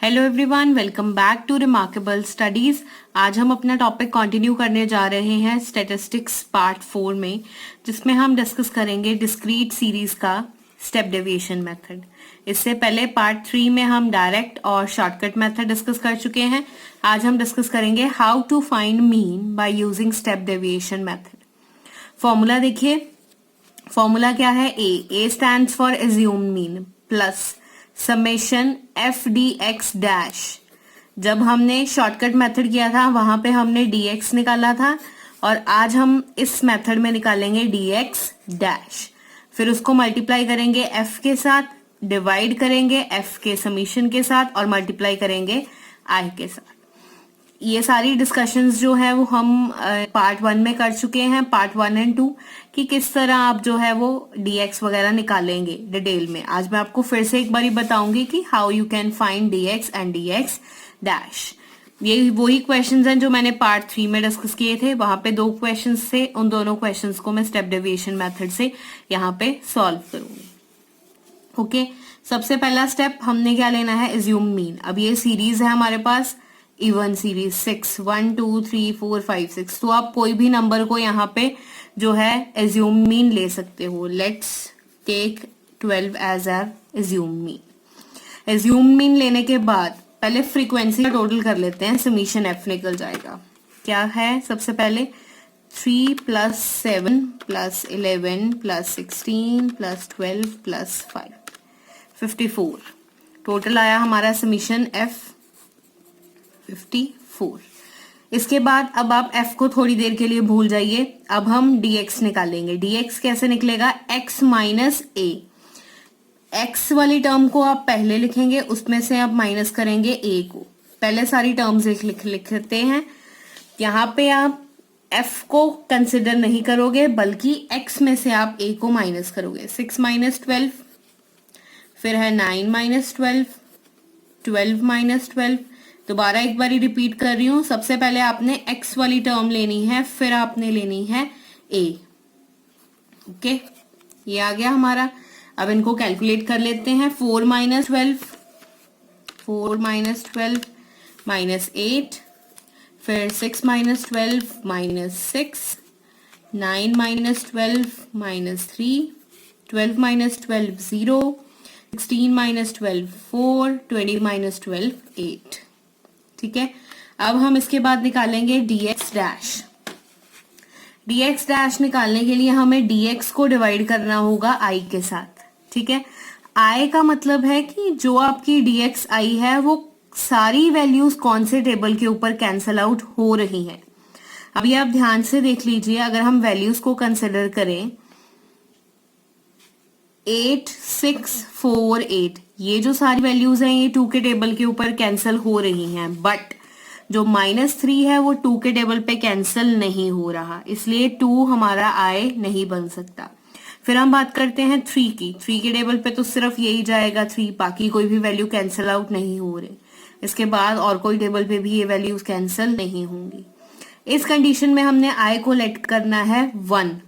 Hello everyone, welcome back to remarkable studies. आज हम अपना टॉपिक कंटिन्यू करने जा रहे हैं स्टैटिस्टिक्स पार्ट 4 में, जिसमें हम डिस्कस करेंगे डिस्क्रीट सीरीज का स्टेप डेविएशन मेथड। इससे पहले पार्ट 3 में हम डायरेक्ट और शॉर्टकट मेथड डिस्कस कर चुके हैं। आज हम डिस्कस करेंगे how to find mean by using step deviation method. Formula देखिए, फॉर्मूला क्या है? A stands for assume mean plus summation F D X dash. जब हमने शॉर्टकट मेथड किया था वहां पे हमने dx निकाला था, और आज हम इस मेथड में निकालेंगे dx डैश। फिर उसको मल्टीप्लाई करेंगे f के साथ, डिवाइड करेंगे f के समेशन के साथ और मल्टीप्लाई करेंगे i के साथ। ये सारी डिस्कशंस जो है वो हम पार्ट 1 में कर चुके हैं, पार्ट 1 एंड 2, कि किस तरह आप जो है वो dx वगैरह निकालेंगे डिटेल में। आज मैं आपको फिर से एक बारी बताऊंगी कि how you can find dx and dx dash. ये वही क्वेश्चंस हैं जो मैंने पार्ट 3 में डिस्कस किए थे। वहां पे 2 क्वेश्चंस थे, उन दोनों क्वेश्चंस को मैं स्टेप डेविएशन मेथड से यहाँ पे सॉल्व करूंगी। ओके, सबसे पहला स्टेप हमने क्या लेना है? Assume mean. अब ये सीरीज है हमारे पास, इवन सीरीज 6, 1 2 3 4 5 6। तो आप कोई भी नंबर को यहाँ पे जो है एज्यूम मीन ले सकते हो। Let's take 12 as our assume mean. Assume mean लेने के बाद पहले फ्रीक्वेंसी का टोटल कर लेते हैं, समीशन एफ निकल जाएगा। क्या है? सबसे पहले 3 + 7 + 11 + 16 + 12 + 5 54। टोटल आया हमारा समीशन एफ 54। इसके बाद अब आप f को थोड़ी देर के लिए भूल जाइए। अब हम dx निकालेंगे। dx कैसे निकलेगा? x minus a। x वाली टर्म को आप पहले लिखेंगे, उसमें से आप माइनस करेंगे a को। पहले सारी टर्म्स लिखते हैं। यहाँ पे आप f को कंसिडर नहीं करोगे, बल्कि x में से आप a को माइनस करोगे। 6 - 12, फिर है 9 - 12, 12 - 12। दोबारा एक बारी रिपीट कर रही हूं। सबसे पहले आपने x वाली टर्म लेनी है, फिर आपने लेनी है a। ओके, ये आ गया हमारा। अब इनको कैलकुलेट कर लेते हैं। 4 - 12, 4 - 12 -8, फिर 6 - 12 -6, 9 - 12 -3, 12 - 12 0, 16 - 12 4, 20 - 12 8। ठीक है, अब हम इसके बाद निकालेंगे dx डैश। dx डैश निकालने के लिए हमें dx को डिवाइड करना होगा i के साथ। ठीक है, i का मतलब है कि जो आपकी dx i है वो सारी वैल्यूज कौन से टेबल के ऊपर कैंसल आउट हो रही हैं। अभी आप ध्यान से देख लीजिए, अगर हम वैल्यूज को कंसिडर करें 8 6 4 8, ये जो सारी वैल्यूज हैं ये 2 के टेबल के ऊपर कैंसिल हो रही हैं, बट जो -3 है वो 2 के टेबल पे कैंसिल नहीं हो रहा, इसलिए 2 हमारा i नहीं बन सकता। फिर हम बात करते हैं 3 की। 3 के टेबल पे तो सिर्फ यही जाएगा 3, बाकी कोई भी वैल्यू कैंसिल आउट नहीं हो रही। इसके बाद और कोई टेबल पे भी ये वैल्यूज कैंसिल नहीं होंगी। इस कंडीशन में हमने i को लेट करना है 1।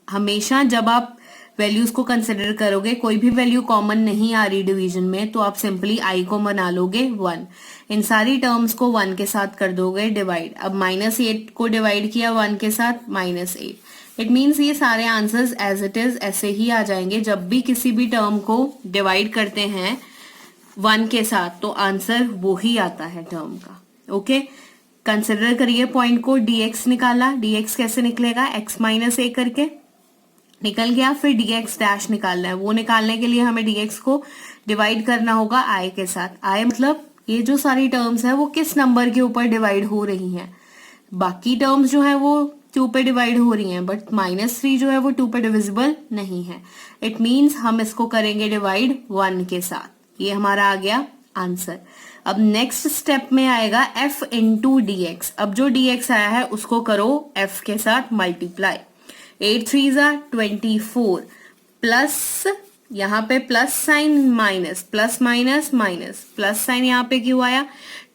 हमेशा जब आप वैल्यूज को कंसिडर करोगे, कोई भी वैल्यू कॉमन नहीं आ रही डिवीजन में, तो आप सिंपली i को बना लोगे 1। इन सारी टर्म्स को 1 के साथ कर दोगे डिवाइड। अब -8 को डिवाइड किया 1 के साथ, -8। इट मीन्स ये सारे आंसर्स एज इट इज ऐसे ही आ जाएंगे। जब भी किसी भी टर्म को डिवाइड करते हैं 1 के साथ, तो आंसर वो ही आता है टर्म का। ओके, कंसिडर करिए पॉइंट को। dx निकाला, dx कैसे निकलेगा? x - a करके निकल गया। फिर dx डैश निकालना है। वो निकालने के लिए हमें dx को डिवाइड करना होगा i के साथ। i मतलब ये जो सारी टर्म्स है वो किस नंबर के ऊपर डिवाइड हो रही हैं। बाकी टर्म्स जो है वो 2 पे डिवाइड हो रही हैं, बट -3 जो है वो 2 पे डिविजिबल नहीं है। इट मीन्स हम इसको करेंगे डिवाइड 1 के साथ। ये हमारा आ गया आंसर। अब नेक्स्ट स्टेप में आएगा f इंटू dx। अब जो dx आया है उसको करो f के साथ मल्टीप्लाई। 8 3 24 प्लस, यहाँ पे plus sign minus, plus minus minus, plus sign यहाँ पे क्यों आया?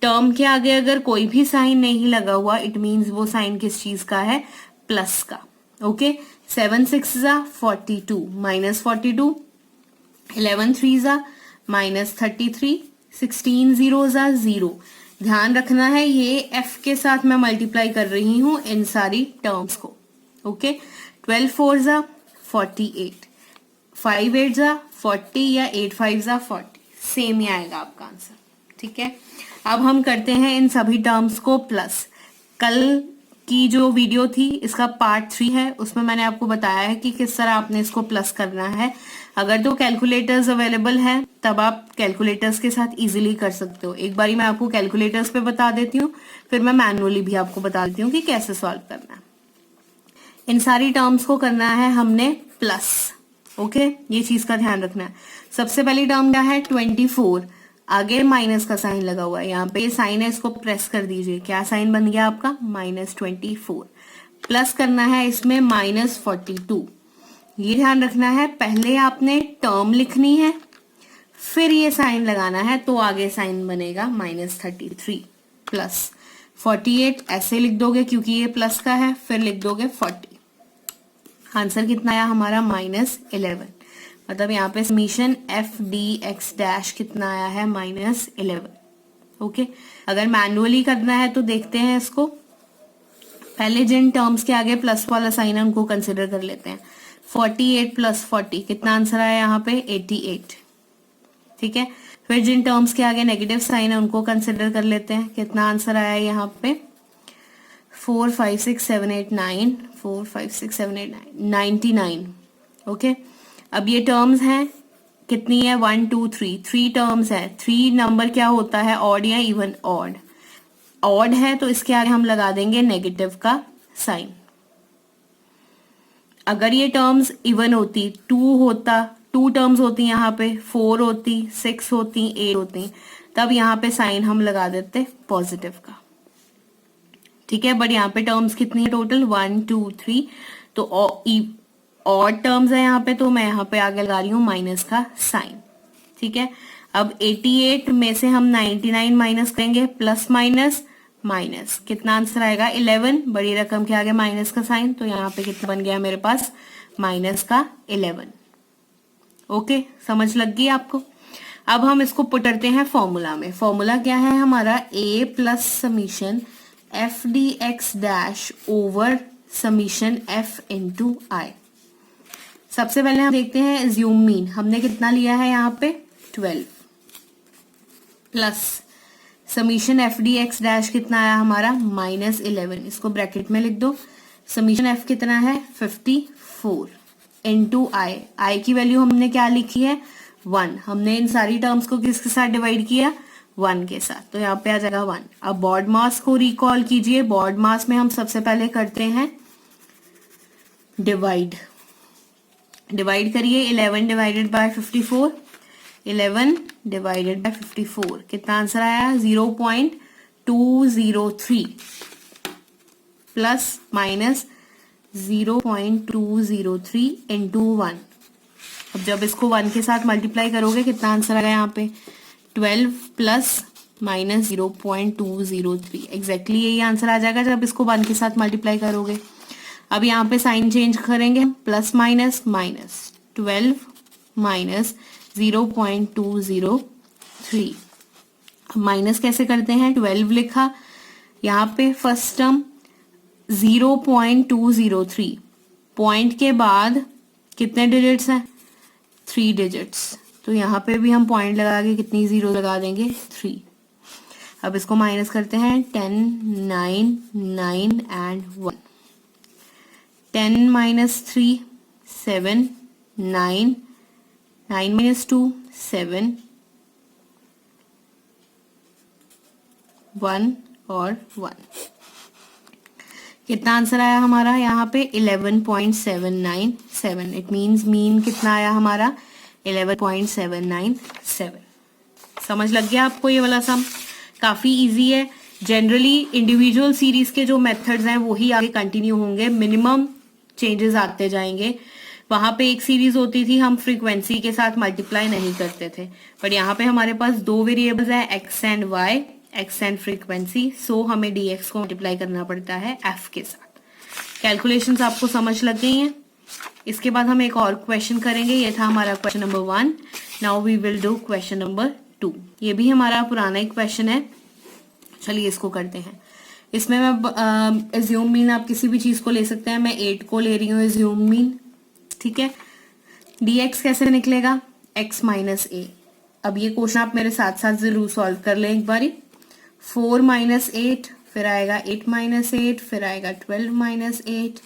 टर्म के आगे अगर कोई भी साइन नहीं लगा हुआ, इट मीन्स वो साइन किस चीज का है? प्लस का। ओके, 7 6 42 -42, 11 3 -33, 16 जीरो जा 0। ध्यान रखना है ये f के साथ मैं मल्टीप्लाई कर रही हूं इन सारी टर्म्स को। ओके, 12 4 जा 48, 5 8 जा 40 या 8 5 जा 40, सेम ही आएगा आपका आंसर। ठीक है, अब हम करते हैं इन सभी टर्म्स को प्लस। कल की जो वीडियो थी इसका पार्ट 3 है, उसमें मैंने आपको बताया है कि किस तरह आपने इसको प्लस करना है। अगर तो कैलकुलेटर्स अवेलेबल है तब आप कैलकुलेटर्स के साथ इजीली कर सकते हो। एक बारी मैं आपको कैलकुलेटर्स पे बता देती हूँ, फिर मैं मैनुअली भी आपको बता देती हूँ कि कैसे सॉल्व करना है। इन सारी टर्म्स को करना है हमने प्लस। ओके, ये चीज का ध्यान रखना है। सबसे पहली टर्म क्या है 24, आगे माइनस का साइन लगा हुआ है, यहाँ पे ये साइन है, इसको प्रेस कर दीजिए। क्या साइन बन गया आपका -24। प्लस करना है इसमें -42। ये ध्यान रखना है, पहले आपने टर्म लिखनी है फिर ये साइन लगाना है, तो आगे साइन बनेगा -33 प्लस 48। ऐसे लिख दोगे क्योंकि ये प्लस का है, फिर लिख दोगे 40। आंसर कितना आया हमारा -11। मतलब यहाँ पे summation F D X dash कितना आया है -11। ओके, अगर मैनुअली करना है तो देखते हैं इसको। पहले जिन टर्म्स के आगे प्लस वाला साइन है उनको कंसिडर कर लेते हैं। 48 + 40 कितना आंसर आया यहाँ पे 88। ठीक है, फिर जिन टर्म्स के आगे नेगेटिव साइन है उनको कंसिडर कर लेते हैं। कितना आंसर आया यहाँ पे 4 5 6 7 8 9 4 5 6 7 8 9 99। ओके, अब ये टर्म्स हैं कितनी है 1 2 3, 3 टर्म्स है। 3 नंबर क्या होता है ऑड या इवन? ऑड। ऑड है तो इसके आगे हम लगा देंगे नेगेटिव का साइन। अगर ये टर्म्स इवन होती 2 होता, 2 टर्म्स होती यहाँ पे, 4 होती, 6 होती, 8 होती, तब यहाँ पे साइन हम लगा देते पॉजिटिव का। ठीक है, बट यहाँ पे टर्म्स कितनी है टोटल 1 2 3, तो ऑड टर्म्स है यहाँ पे, तो मैं यहाँ पे आगे लगा रही हूँ माइनस का साइन। ठीक है, अब 88 में से हम 99 माइनस करेंगे, प्लस माइनस माइनस, कितना आंसर आएगा 11। बड़ी रकम के आगे माइनस का साइन, तो यहाँ पे कितना बन गया मेरे पास माइनस का 11। ओके, समझ लग गई आपको। अब हम इसको पुट करते हैं फॉर्मूला में। फॉर्मूला क्या है हमारा a plus summation F D X dash over summation f into I. सबसे पहले हम देखते हैं एज्यूम मीन, हमने कितना लिया है यहाँ पे 12 plus summation F D X dash कितना आया हमारा -11। इसको ब्रैकेट में लिख दो। समीशन f कितना है 54 इंटू आई। आई की वैल्यू हमने क्या लिखी है 1। हमने इन सारी टर्म्स को किसके साथ डिवाइड किया 1 के साथ, तो यहाँ पे आ जाएगा 1। अब बॉड मास को रिकॉल कीजिए। बॉड मास में हम सबसे पहले करते हैं डिवाइड। डिवाइड करिए 11 डिवाइडेड बाय 54, 11 डिवाइडेड बाय 54, कितना आंसर आया 0.203 प्लस माइनस 0.203 इंटू 1। अब जब इसको 1 के साथ मल्टीप्लाई करोगे कितना आंसर आएगा यहाँ पे 12 प्लस माइनस 0.203। एग्जैक्टली यही आंसर आ जाएगा जब इसको 1 के साथ मल्टीप्लाई करोगे। अब यहाँ पे साइन चेंज करेंगे, plus minus minus 12 minus 0.203। Minus कैसे करते हैं 12 लिखा, यहाँ पे फर्स्ट टर्म 0.203, पॉइंट के बाद कितने डिजिट्स हैं 3 डिजिट्स, तो यहाँ पे भी हम पॉइंट लगा के कितनी जीरो लगा देंगे 3। अब इसको माइनस करते हैं 10 9 9 एंड 1। 10 माइनस 3 7 9 9 माइनस 2 7 1 और 1। कितना आंसर आया हमारा यहाँ पे 11.797। इट मींस मीन कितना आया हमारा 11.797। समझ लग गया आपको ये वाला सम? काफी इजी है। जनरली इंडिविजुअल सीरीज के जो मेथड्स हैं वही आगे कंटिन्यू होंगे, मिनिमम चेंजेस आते जाएंगे। वहां पे एक सीरीज होती थी हम फ्रीक्वेंसी के साथ मल्टीप्लाई नहीं करते थे, बट यहाँ पे हमारे पास 2 वेरिएबल्स हैं X and Y, X and frequency, so हमें dx को मल्टीप्लाई करना पड़ता है f के साथ। कैलकुलेशंस आपको समझ लग गई हैं। इसके बाद हम एक और क्वेश्चन करेंगे। ये था हमारा question number 1। Now we will do question number 2। ये भी हमारा पुराना एक क्वेश्चन है, चलिए इसको करते हैं। इसमें मैं एज्यूम मीन आप किसी भी चीज को ले सकते हैं, मैं 8 को ले रही हूँ एज्यूम मीन, ठीक है। dx कैसे निकलेगा, x माइनस ए। अब ये क्वेश्चन आप मेरे साथ साथ जरूर सॉल्व कर लें एक बारी। 4 माइनस 8, फिर आएगा 8 माइनस 8, फिर आएगा 12 माइनस 8।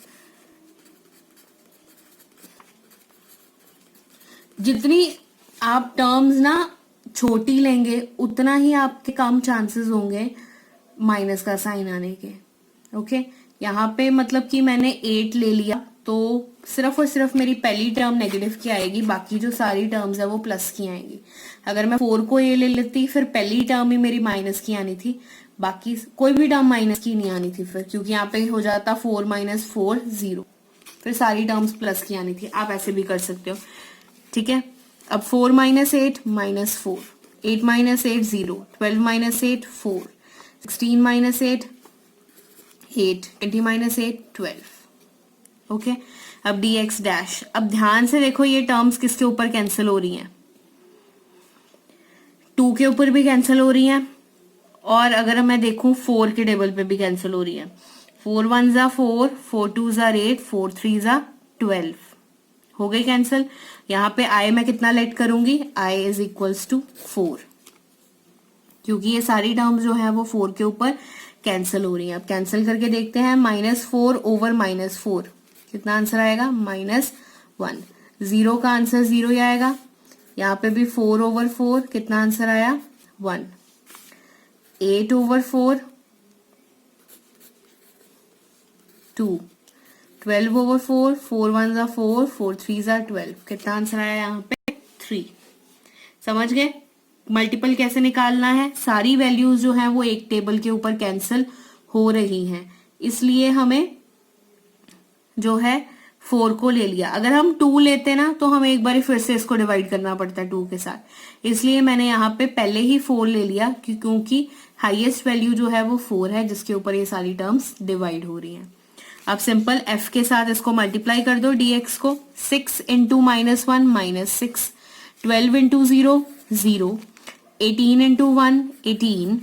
जितनी आप टर्म्स ना छोटी लेंगे उतना ही आपके कम चांसेस होंगे माइनस का साइन आने के। ओके, यहाँ पे मतलब कि मैंने 8 ले लिया तो सिर्फ और सिर्फ मेरी पहली टर्म नेगेटिव की आएगी, बाकी जो सारी टर्म्स है वो प्लस की आएंगी। अगर मैं 4 को ए ले लेती फिर पहली टर्म ही मेरी माइनस की आनी थी, बाकी कोई भी टर्म माइनस की नहीं आनी थी फिर, क्योंकि यहाँ पे हो जाता 4 माइनस 4 0, फिर सारी टर्म्स प्लस की आनी थी। आप ऐसे भी कर सकते हो, ठीक है। अब 4 minus 8 minus 4, 8 minus 8 0, 12 minus 8 4, 16 minus 8 8, 20 minus 8 12। Okay, अब dx डैश। अब ध्यान से देखो ये टर्म्स किसके ऊपर कैंसिल हो रही हैं, 2 के ऊपर भी कैंसिल हो रही हैं, और अगर मैं देखूं 4 के टेबल पे भी कैंसिल हो रही है। 4 1 जा 4, 4 2 जा 8, 4 3 जा 12, हो गई कैंसिल। यहाँ पे i मैं कितना लेट करूंगी, i इज इक्वल्स टू 4, क्योंकि ये सारी टर्म्स जो है वो 4 के ऊपर कैंसिल हो रही हैं। अब कैंसिल करके देखते हैं, -4 ओवर -4 कितना आंसर आएगा, -1। 0 का आंसर 0 ही आएगा। यहाँ पे भी 4 ओवर 4 कितना आंसर आया, 1। 8 ओवर 4 2, 12 ओवर 4, 4 1 जा 4, 4 3 जा 12, कितना आंसर आया यहाँ पे 3। समझ गए मल्टीपल कैसे निकालना है। सारी वैल्यूज जो हैं वो एक टेबल के ऊपर कैंसिल हो रही हैं, इसलिए हमें जो है 4 को ले लिया। अगर हम 2 लेते ना तो हमें एक बार फिर से इसको डिवाइड करना पड़ता है 2 के साथ, इसलिए मैंने यहाँ पे पहले ही 4 ले लिया, क्योंकि हाईएस्ट वैल्यू जो है वो 4 है जिसके ऊपर ये सारी टर्म्स डिवाइड हो रही हैं। अब सिंपल f के साथ इसको मल्टीप्लाई कर दो dx को। 6 इंटू -1 -6, 12 इंटू 0 0, 18 इंटू 1 18,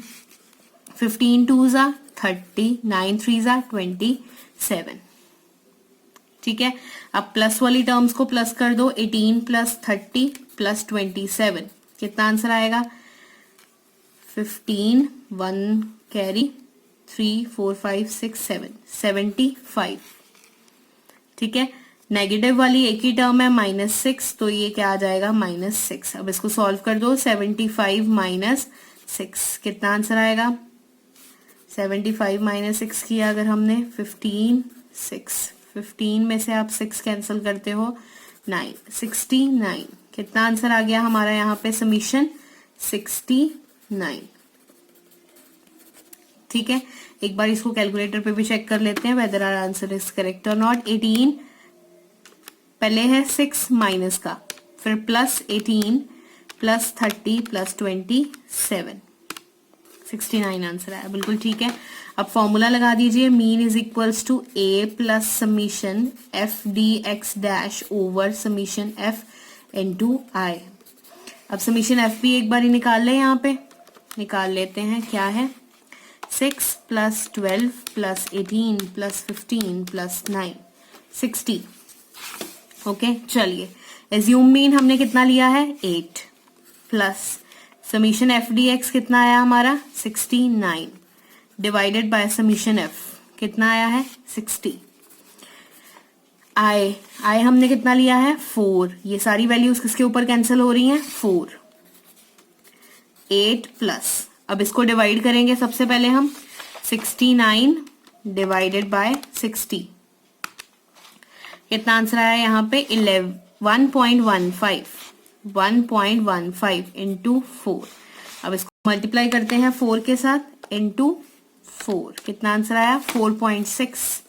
15 2 जा 30, 9 3 जा 27। ठीक है, अब प्लस वाली टर्म्स को प्लस कर दो, 18 प्लस 30 प्लस 27, कितना आंसर आएगा, 15, 1 कैरी 3 4 5 6 7, 75। ठीक है, नेगेटिव वाली एक ही टर्म है -6, तो ये क्या आ जाएगा, -6। अब इसको सॉल्व कर दो, 75 माइनस 6 कितना आंसर आएगा, 75 माइनस 6 किया अगर हमने 15 6, 15 में से आप 6 कैंसिल करते हो 9, 69, कितना आंसर आ गया हमारा यहाँ पे समीशन 69। ठीक है, एक बार इसको कैलकुलेटर पे भी चेक कर लेते हैं whether our answer is correct और नॉट। 18 पहले है 6 माइनस का, फिर प्लस 18 प्लस 30 प्लस 27, 69 आंसर आया, बिल्कुल ठीक है। अब फॉर्मूला लगा दीजिए, mean is equals to a plus summation f dx dash over summation f into i। अब समीशन f भी एक बार ही निकाल ले, यहाँ पे निकाल लेते हैं, क्या है 6 plus 12 plus 18 plus 15 plus 9, 60। Okay, चलिए एज्यूम मीन हमने कितना लिया है 8 plus summation F D x कितना आया हमारा 69 डिवाइडेड बाय समीशन एफ कितना आया है 60। आई हमने कितना लिया है 4, ये सारी वैल्यूज किसके ऊपर कैंसिल हो रही हैं 4। 8 प्लस, अब इसको डिवाइड करेंगे सबसे पहले हम, 69 डिवाइडेड बाय 60, कितना आंसर आया यहाँ पे 1.15 इंटू 4। अब इसको मल्टीप्लाई करते हैं 4 के साथ इंटू 4, कितना आंसर आया 4.6।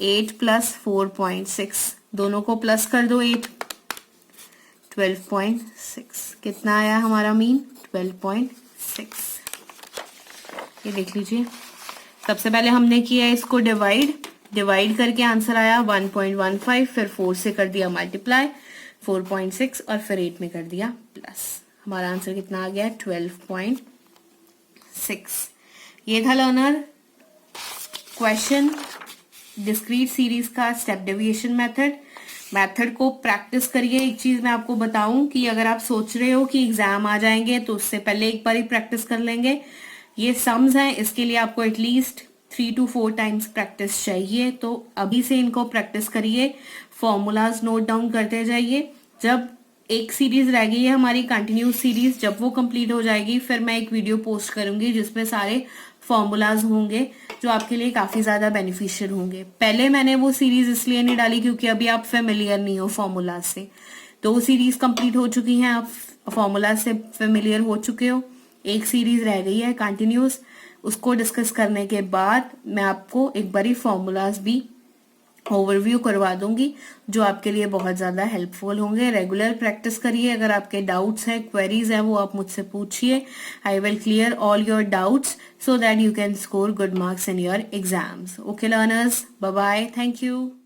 8 प्लस 4.6 दोनों को प्लस कर दो 8, 12.6, कितना आया हमारा मीन 12.6। ये देख लीजिए, सबसे पहले हमने किया इसको डिवाइड करके आंसर आया 1.15, फिर 4 से कर दिया मल्टीप्लाई 4.6 और फिर 8 में कर दिया प्लस। हमारा आंसर कितना आ गया 12.6। ये था लर्नर क्वेश्चन डिस्क्रीट सीरीज का स्टेप डेविएशन मेथड को प्रैक्टिस करिए। एक चीज मैं आपको बताऊं कि अगर आप सोच रहे हो कि एग्जाम आ जाएंगे तो उससे पहले एक बार ही प्रैक्टिस कर लेंगे। ये सम्स हैं, इसके लिए आपको एटलीस्ट 3 to 4 टाइम्स प्रैक्टिस चाहिए। तो अभी से इनको प्रैक्टिस करिए, फॉर्मूलाज नोट डाउन करते जाइए। जब एक सीरीज रह गई है हमारी कंटिन्यूस सीरीज, जब वो कंप्लीट हो जाएगी फिर मैं एक वीडियो पोस्ट करूंगी जिसमें सारे फॉर्मूलाज होंगे जो आपके लिए काफी ज्यादा बेनिफिशियल होंगे। पहले मैंने वो सीरीज इसलिए नहीं डाली क्योंकि अभी आप फेमिलियर नहीं हो फॉर्मूलाज से। दो सीरीज कंप्लीट हो चुकी हैं, आप फॉर्मूलाज से फेमिलियर हो चुके हो। एक सीरीज रह गई है कंटिन्यूस, उसको डिस्कस करने के बाद मैं आपको एक बारी फॉर्मूलाज भी ओवरव्यू करवा दूंगी जो आपके लिए बहुत ज्यादा हेल्पफुल होंगे। रेगुलर प्रैक्टिस करिए। अगर आपके डाउट्स हैं, क्वेरीज हैं, वो आप मुझसे पूछिए। I will clear all your doubts so that you can score good marks in your exams. Okay learners, bye bye, thank you.